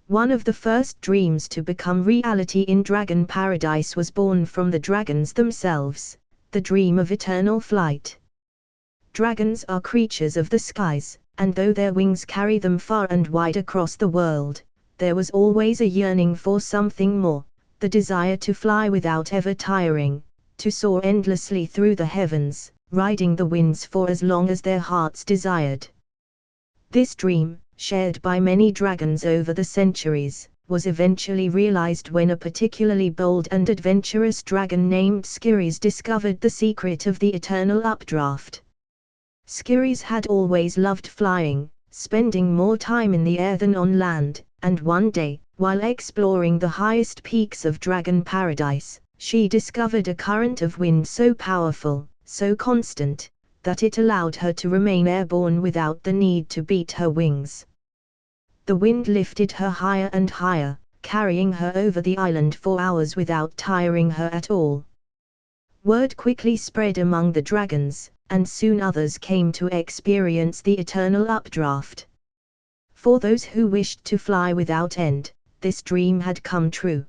One of the first dreams to become reality in Dragon Paradise was born from the dragons themselves, the dream of eternal flight. Dragons are creatures of the skies, and though their wings carry them far and wide across the world, there was always a yearning for something more, the desire to fly without ever tiring, to soar endlessly through the heavens, riding the winds for as long as their hearts desired. This dream, shared by many dragons over the centuries, was eventually realized when a particularly bold and adventurous dragon named Skyries discovered the secret of the eternal updraft. Skyries had always loved flying, spending more time in the air than on land, and one day, while exploring the highest peaks of Dragon Paradise, she discovered a current of wind so powerful, so constant, that it allowed her to remain airborne without the need to beat her wings. The wind lifted her higher and higher, carrying her over the island for hours without tiring her at all. Word quickly spread among the dragons, and soon others came to experience the eternal updraft. For those who wished to fly without end, this dream had come true.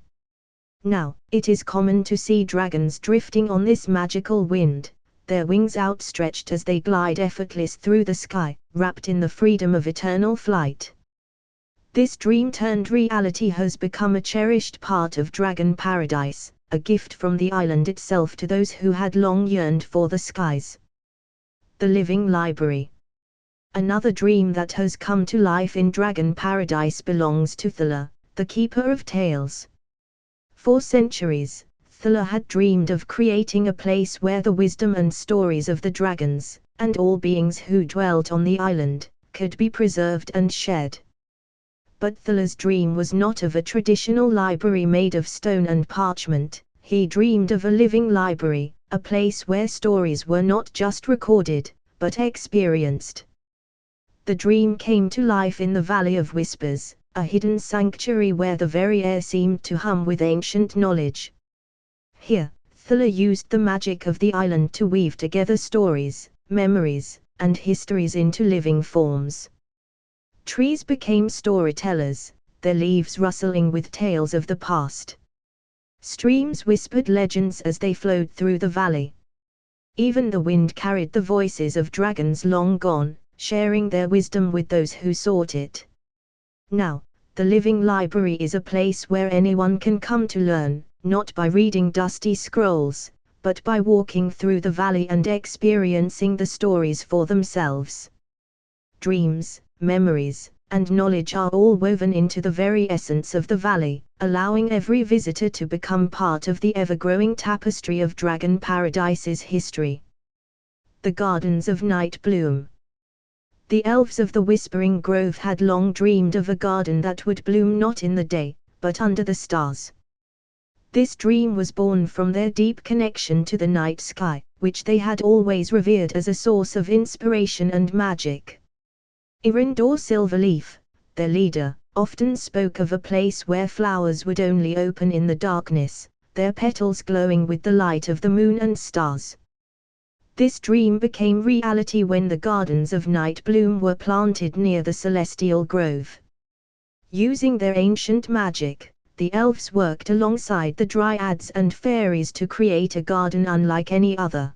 Now, it is common to see dragons drifting on this magical wind, their wings outstretched as they glide effortless through the sky, wrapped in the freedom of eternal flight. This dream-turned reality has become a cherished part of Dragon Paradise, a gift from the island itself to those who had long yearned for the skies. The Living Library. Another dream that has come to life in Dragon Paradise belongs to Thala, the Keeper of Tales. For centuries, Thala had dreamed of creating a place where the wisdom and stories of the dragons, and all beings who dwelt on the island, could be preserved and shared. But Thala's dream was not of a traditional library made of stone and parchment. He dreamed of a living library, a place where stories were not just recorded, but experienced. The dream came to life in the Valley of Whispers, a hidden sanctuary where the very air seemed to hum with ancient knowledge. Here, Thala used the magic of the island to weave together stories, memories, and histories into living forms. Trees became storytellers, their leaves rustling with tales of the past. Streams whispered legends as they flowed through the valley. Even the wind carried the voices of dragons long gone, sharing their wisdom with those who sought it. Now, the Living Library is a place where anyone can come to learn, not by reading dusty scrolls, but by walking through the valley and experiencing the stories for themselves. Dreams, memories, and knowledge are all woven into the very essence of the valley, allowing every visitor to become part of the ever-growing tapestry of Dragon Paradise's history. The Gardens of Night Bloom. The elves of the Whispering Grove had long dreamed of a garden that would bloom not in the day, but under the stars. This dream was born from their deep connection to the night sky, which they had always revered as a source of inspiration and magic. Irindor Silverleaf, their leader, often spoke of a place where flowers would only open in the darkness, their petals glowing with the light of the moon and stars. This dream became reality when the Gardens of Night Bloom were planted near the Celestial Grove. Using their ancient magic, the elves worked alongside the dryads and fairies to create a garden unlike any other.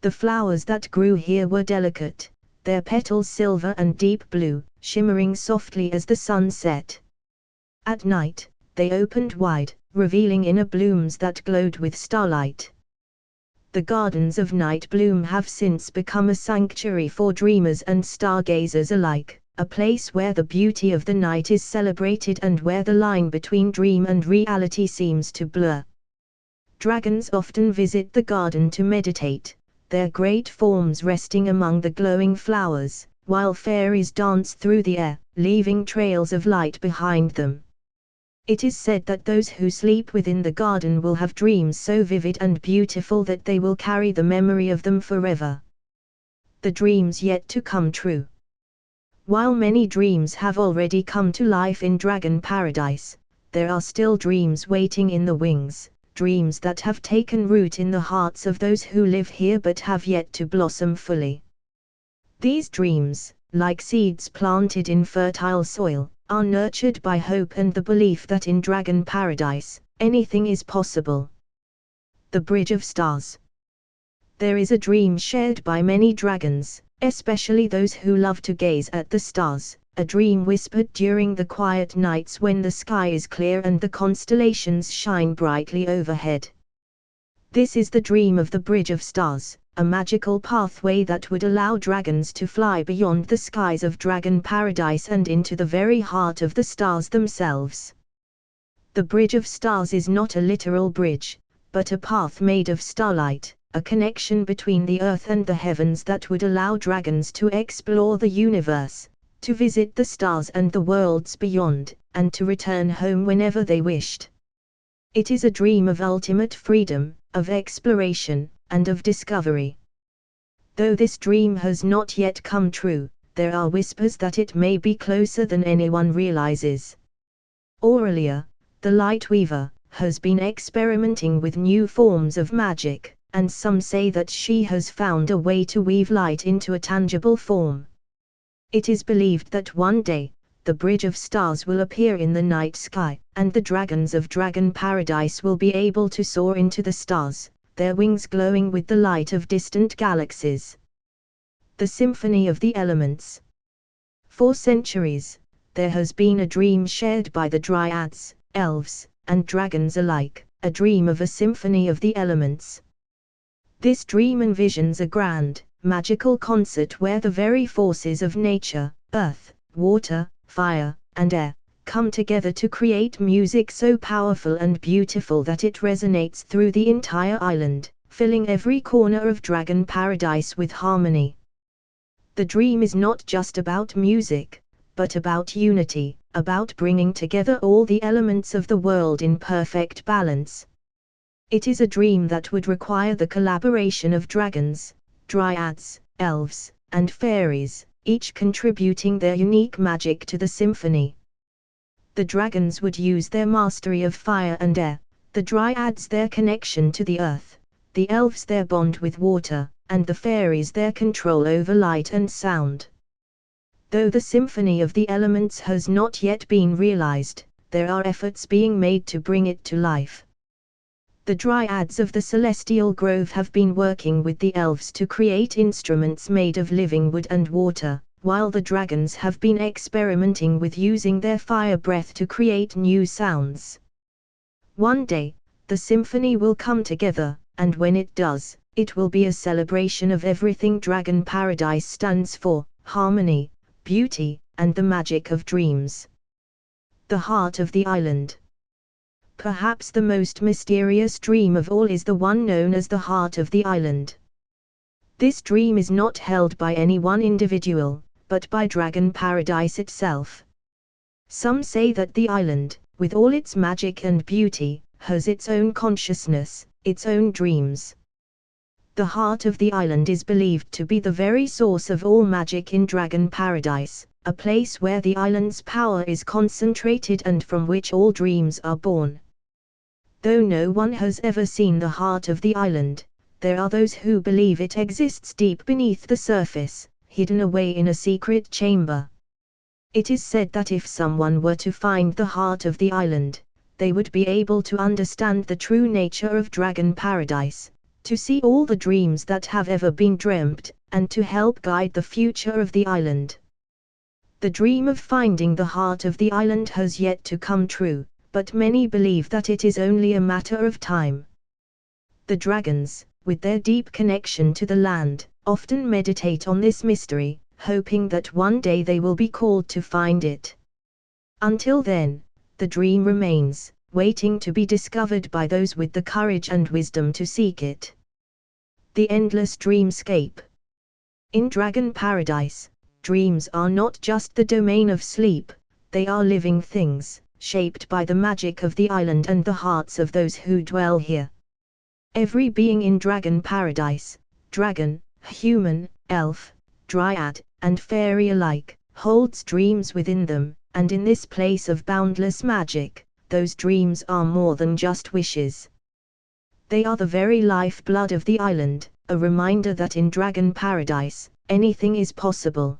The flowers that grew here were delicate, their petals silver and deep blue, shimmering softly as the sun set. At night, they opened wide, revealing inner blooms that glowed with starlight. The Gardens of Night Bloom have since become a sanctuary for dreamers and stargazers alike, a place where the beauty of the night is celebrated and where the line between dream and reality seems to blur. Dragons often visit the garden to meditate, their great forms resting among the glowing flowers, while fairies dance through the air, leaving trails of light behind them. It is said that those who sleep within the garden will have dreams so vivid and beautiful that they will carry the memory of them forever. The dreams yet to come true. While many dreams have already come to life in Dragon Paradise, there are still dreams waiting in the wings, dreams that have taken root in the hearts of those who live here but have yet to blossom fully. These dreams, like seeds planted in fertile soil, are nurtured by hope and the belief that in Dragon Paradise, anything is possible. The Bridge of Stars. There is a dream shared by many dragons, especially those who love to gaze at the stars, a dream whispered during the quiet nights when the sky is clear and the constellations shine brightly overhead. This is the dream of the Bridge of Stars, a magical pathway that would allow dragons to fly beyond the skies of Dragon Paradise and into the very heart of the stars themselves. The Bridge of Stars is not a literal bridge, but a path made of starlight, a connection between the earth and the heavens that would allow dragons to explore the universe, to visit the stars and the worlds beyond, and to return home whenever they wished. It is a dream of ultimate freedom, of exploration, and of discovery. Though this dream has not yet come true, there are whispers that it may be closer than anyone realizes. Aurelia, the light weaver, has been experimenting with new forms of magic, and some say that she has found a way to weave light into a tangible form. It is believed that one day, the Bridge of Stars will appear in the night sky, and the dragons of Dragon Paradise will be able to soar into the stars, their wings glowing with the light of distant galaxies. The Symphony of the Elements. For centuries, there has been a dream shared by the dryads, elves, and dragons alike, a dream of a symphony of the elements. This dream envisions a grand, magical concert where the very forces of nature, earth, water, fire, and air, come together to create music so powerful and beautiful that it resonates through the entire island, filling every corner of Dragon Paradise with harmony. The dream is not just about music, but about unity, about bringing together all the elements of the world in perfect balance. It is a dream that would require the collaboration of dragons, dryads, elves, and fairies, each contributing their unique magic to the symphony. The dragons would use their mastery of fire and air, the dryads their connection to the earth, the elves their bond with water, and the fairies their control over light and sound. Though the symphony of the elements has not yet been realized, there are efforts being made to bring it to life. The dryads of the Celestial Grove have been working with the elves to create instruments made of living wood and water, while the dragons have been experimenting with using their fire breath to create new sounds. One day, the symphony will come together, and when it does, it will be a celebration of everything Dragon Paradise stands for: harmony, beauty, and the magic of dreams. The heart of the island. Perhaps the most mysterious dream of all is the one known as the heart of the island. This dream is not held by any one individual, but by Dragon Paradise itself. Some say that the island, with all its magic and beauty, has its own consciousness, its own dreams. The heart of the island is believed to be the very source of all magic in Dragon Paradise, a place where the island's power is concentrated and from which all dreams are born. Though no one has ever seen the heart of the island, there are those who believe it exists deep beneath the surface, hidden away in a secret chamber. It is said that if someone were to find the heart of the island, they would be able to understand the true nature of Dragon Paradise, to see all the dreams that have ever been dreamt, and to help guide the future of the island. The dream of finding the heart of the island has yet to come true, but many believe that it is only a matter of time. The dragons, with their deep connection to the land, often meditate on this mystery, hoping that one day they will be called to find it. Until then, the dream remains, waiting to be discovered by those with the courage and wisdom to seek it. The endless dreamscape. In Dragon Paradise, dreams are not just the domain of sleep, they are living things, shaped by the magic of the island and the hearts of those who dwell here. Every being in Dragon Paradise, dragon, human, elf, dryad, and fairy alike, holds dreams within them, and in this place of boundless magic, those dreams are more than just wishes. They are the very lifeblood of the island, a reminder that in Dragon Paradise, anything is possible.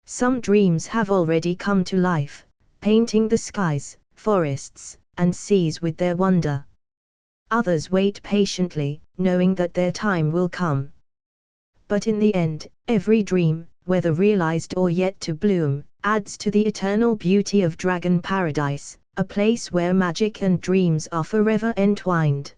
Some dreams have already come to life, painting the skies, forests, and seas with their wonder. Others wait patiently, knowing that their time will come. But in the end, every dream, whether realized or yet to bloom, adds to the eternal beauty of Dragon Paradise, a place where magic and dreams are forever entwined.